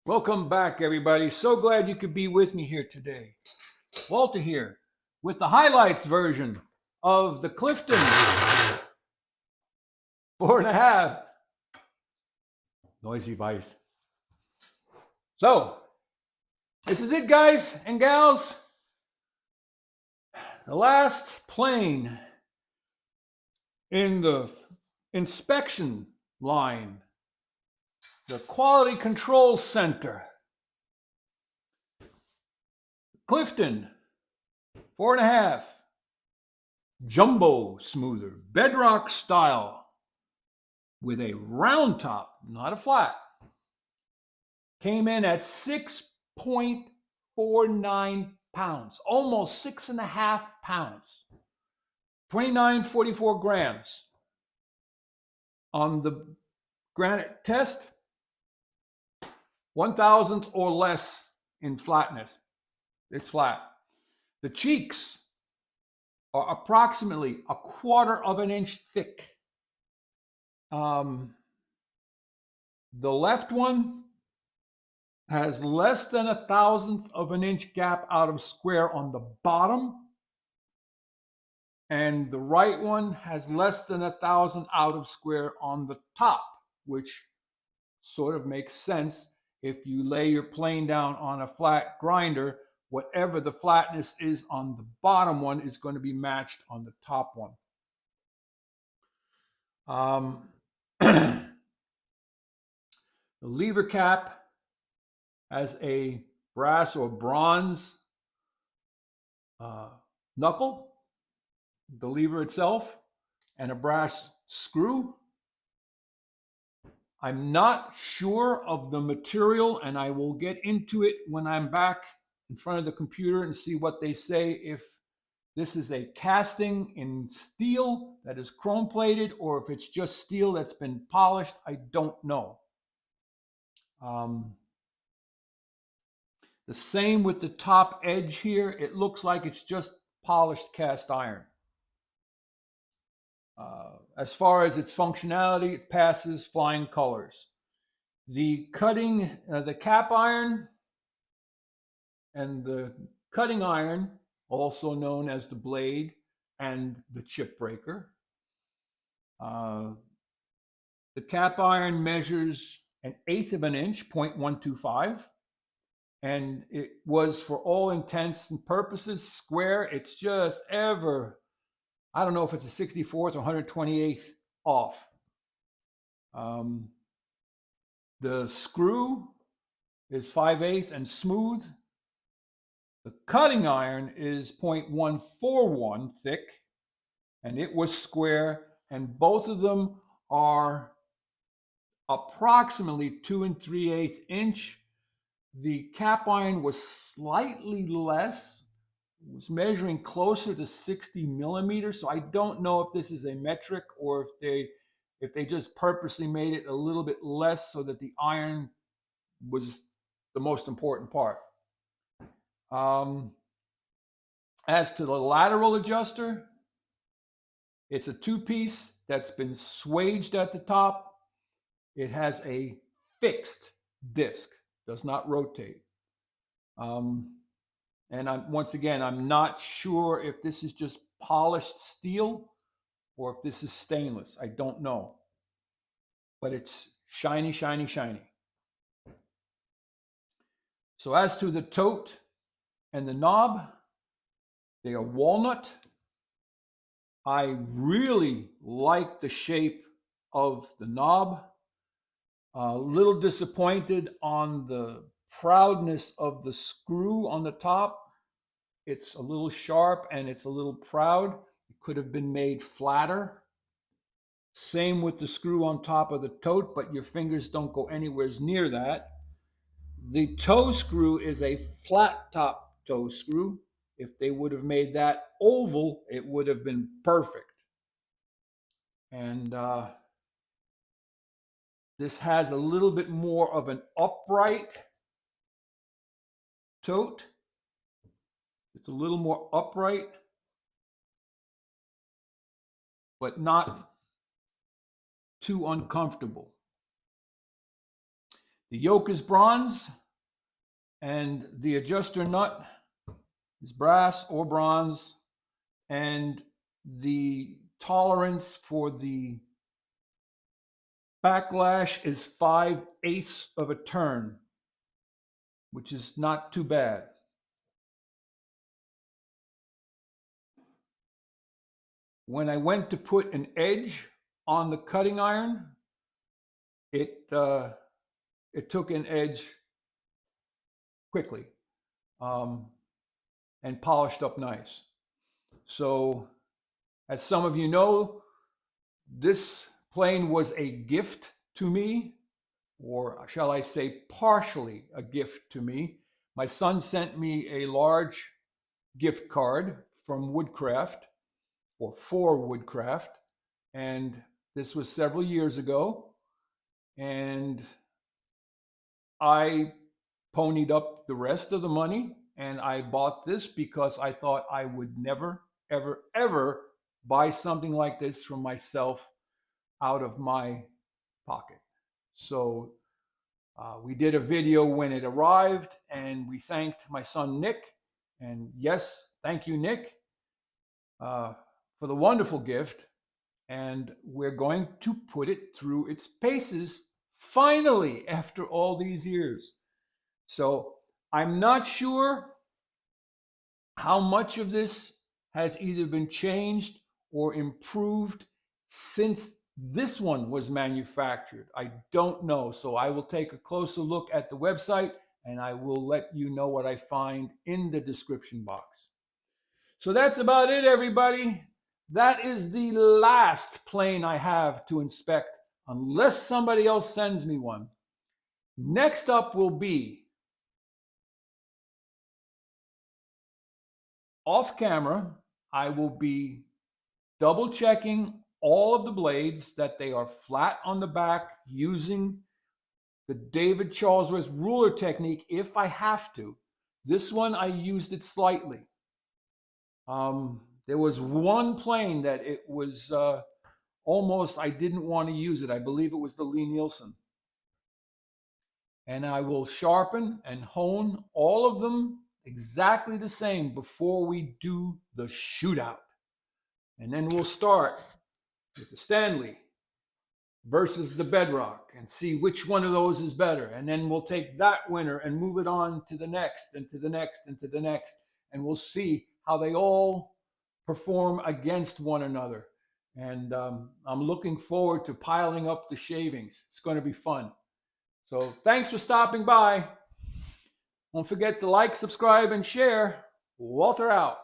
Welcome back, everybody. So glad you could be with me here today. Walter here with the highlights version of the Clifton 4.5 noisy vice. So, this is it, guys and gals. The last plane in the inspection line, the Quality Control Center. Clifton 4.5 jumbo smoother, bedrock style, with a round top, not a flat. Came in at 6.49 pounds, almost 6.5 pounds, 29.44 grams. On the granite test, 1,000 or less in flatness. It's flat. The cheeks are approximately 1/4 of an inch thick. The left one has less than 1,000th of an inch gap out of square on the bottom, and the right one has less than 1,000 out of square on the top, which sort of makes sense. If you lay your plane down on a flat grinder, whatever the flatness is on the bottom one is going to be matched on the top one. The lever cap has a brass or bronze knuckle, the lever itself, and a brass screw. I'm not sure of the material, and I will get into it when I'm back in front of the computer and see what they say, if this is a casting in steel that is chrome plated or if it's just steel that's been polished. I don't know. The same with the top edge here. It looks like it's just polished cast iron. As far as its functionality, it passes flying colors. The cap iron and the cutting iron, also known as the blade and the chip breaker. The cap iron measures 1/8 of an inch, 0.125, and it was, for all intents and purposes, square. It's just I don't know if it's a 64th or 128th off. The screw is 5/8 and smooth. The cutting iron is 0.141 thick, and it was square, and both of them are approximately 2 3/8 inch. The cap iron was slightly less. It was measuring closer to 60 millimeters. So I don't know if this is a metric or if they just purposely made it a little bit less so that the iron was the most important part. As to the lateral adjuster, it's a two-piece that's been swaged at the top. It has a fixed disc, does not rotate. And once again, I'm not sure if this is just polished steel or if this is stainless. I don't know. But it's shiny, shiny, shiny. So as to the tote and the knob, they are walnut. I really like the shape of the knob. A little disappointed on the proudness of the screw on the top. It's a little sharp and it's a little proud. It could have been made flatter. Same with the screw on top of the tote, but your fingers don't go anywhere near that. The toe screw is a flat top toe screw. If they would have made that oval, it would have been perfect. And this has a little bit more of an upright tote. It's a little more upright, but not too uncomfortable. The yoke is bronze, and the adjuster nut is brass or bronze, and the tolerance for the backlash is 5/8 of a turn, which is not too bad. When I went to put an edge on the cutting iron, it took an edge quickly, and polished up nice. So, as some of you know, this plane was a gift to me, or shall I say, partially a gift to me. My son sent me a large gift card from Woodcraft, or for Woodcraft, and this was several years ago. And I ponied up the rest of the money and I bought this because I thought I would never, ever, ever buy something like this for myself out of my pocket. So we did a video when it arrived and we thanked my son Nick. And yes, thank you, Nick, for the wonderful gift. And we're going to put it through its paces finally after all these years. So I'm not sure how much of this has either been changed or improved since this one was manufactured. I don't know. So I will take a closer look at the website and I will let you know what I find in the description box. So that's about it, everybody. That is the last plane I have to inspect unless somebody else sends me one. Next up will be, off camera, I will be double checking all of the blades that they are flat on the back using the David Charlesworth ruler technique if I have to. This one I used it slightly. There was one plane that it was almost I didn't want to use it. I believe it was the Lee Nielsen. And I will sharpen and hone all of them exactly the same before we do the shootout. And then we'll start with the Stanley versus the Bedrock and see which one of those is better. And then we'll take that winner and move it on to the next and to the next and to the next. And we'll see how they all perform against one another. And I'm looking forward to piling up the shavings. It's going to be fun. So thanks for stopping by. Don't forget to like, subscribe, and share. Walter out.